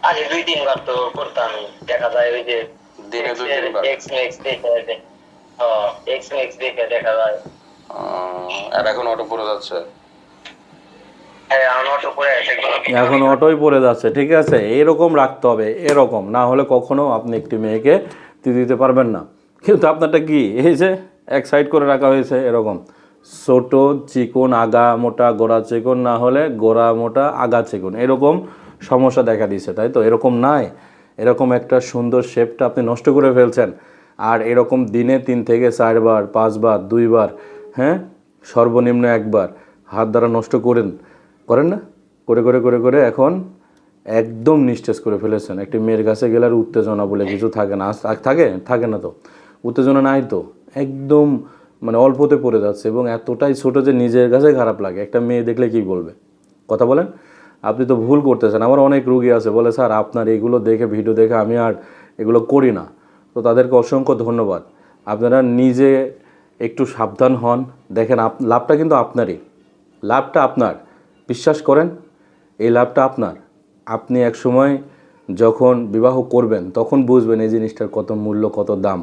আগে 2-3 বার তো করতাম, দেখা যায় ওই যে দিনে 2-3 বার? এক্স ম্যাক্স দেখে এক্স ম্যাক্স দেখে দেখা যায়। আর এখন অটো পড়ে যাচ্ছে? হ্যাঁ, আমি অটো করে এখন অটোই পড়ে যাচ্ছে, ঠিক আছে? এরকম রাখতে হবে, এরকম না হলে কখনো আপনি একটি মেয়েকে দিতে পারবেন না। কিন্তু আপনারটা কি, এই যে এক সাইড করে রাখা হয়েছে এরকম, ছোট চিকন আগা মোটা গোড়া চিকন, না হলে গোড়া মোটা আগা চিকন, এরকম সমস্যা দেখা দিয়েছে, তাই তো? এরকম নাই, এরকম একটা সুন্দর শেপটা আপনি নষ্ট করে ফেলছেন। আর এরকম দিনে 3 থেকে 4 বার 5 বার 2 বার, হ্যাঁ, সর্বনিম্ন 1 বার হাত দ্বারা নষ্ট করেন না? করে করে করে করে এখন একদম নিস্তেজ করে ফেলেছেন। একটি মেয়ের কাছে গেলে আর উত্তেজনা বলে কিছু থাকে না। থাকে না তো, উত্তেজনা নাই তো, একদম মানে অল্পতে পড়ে যাচ্ছে এবং এতটাই ছোট যে নিজের কাছে খারাপ লাগে। একটা মেয়ে দেখলে কি বলবে, কথা বলেন? আপনি তো ভুল করতেছেন। আমার অনেক রুগী আছে বলে, স্যার আপনার এগুলো দেখে, ভিডিও দেখে আমি আর এগুলো করি না। তো তাদেরকে অসংখ্য ধন্যবাদ। আপনারা নিজে একটু সাবধান হন। দেখেন, লাভটা কিন্তু আপনারই, লাভটা আপনার, বিশ্বাস করেন, এই লাভটা আপনার। আপনি এক সময় যখন বিবাহ করবেন তখন বুঝবেন এই জিনিসটার কত মূল্য, কত দাম।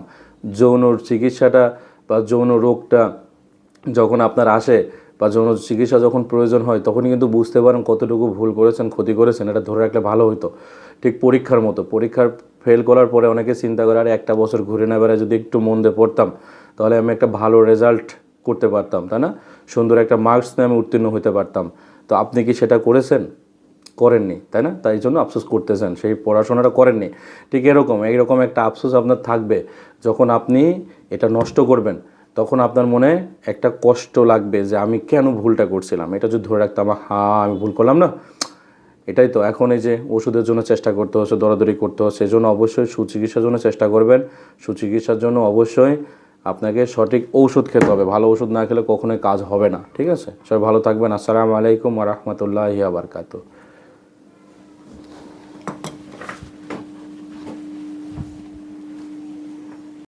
যৌন চিকিৎসাটা বা যৌন রোগটা যখন আপনার আসে বা যৌন চিকিৎসা যখন প্রয়োজন হয় তখনই কিন্তু বুঝতে পারেন কতটুকু ভুল করেছেন, ক্ষতি করেছেন। এটা ধরে রাখলে ভালো হতো। ঠিক পরীক্ষার মতো, পরীক্ষার ফেল করার পরে অনেকে চিন্তা করে, আর একটা বছর ঘুরে না বেড়ায় যদি একটু মন দিয়ে পড়তাম তাহলে আমি একটা ভালো রেজাল্ট করতে পারতাম, তাই না? সুন্দর একটা মার্কস নিয়ে আমি উত্তীর্ণ হতে পারতাম। তো আপনি কি সেটা করেছেন? করেননি, তাই না? তাই জন্য আফসোস করতেছেন, সেই পড়াশোনাটা করেননি। ঠিক এইরকম একটা আফসোস আপনার থাকবে যখন আপনি এটা নষ্ট করবেন। তখন আপনার মনে একটা কষ্ট লাগবে যে আমি কেন ভুলটা করছিলাম, এটা যদি ধরে রাখতাম, হ্যাঁ আমি ভুল করলাম না। এটাই তো এখন এই যে ওষুধের জন্য চেষ্টা করতে হচ্ছে, দৌড়াদৌড়ি করতে হচ্ছে। সেই জন্য অবশ্যই সুচিকিৎসার জন্য চেষ্টা করবেন। সুচিকিৎসার জন্য অবশ্যই আপনাকে সঠিক ঔষধ খেতে হবে। ভালো ওষুধ না খেলে কখনোই কাজ হবে না, ঠিক আছে? সবাই ভালো থাকবেন। আসসালামু আলাইকুম ওয়া রাহমাতুল্লাহি ওয়া বারাকাতুহু।